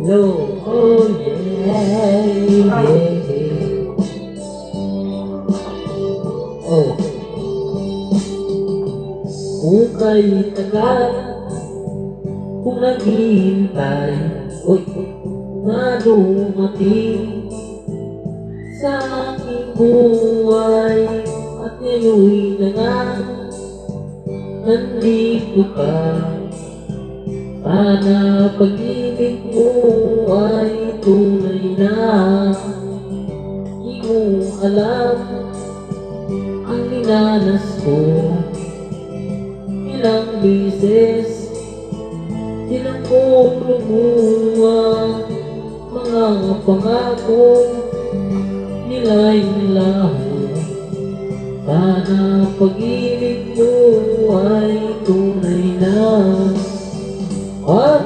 Hello, oh yeah, yeah. Oh, kung kay tagal, kung naghihintay, uy, na dumating sa aking buhay, at ngayon'y na nga, nandito ka. Sana pag-ibig mo ay tunay na. Di mo alam ang dinanas ko. Ilang beses silang kong lumuha, mga pangako nila'y nilaho. Sana pag-ibig mo ay tunay na. At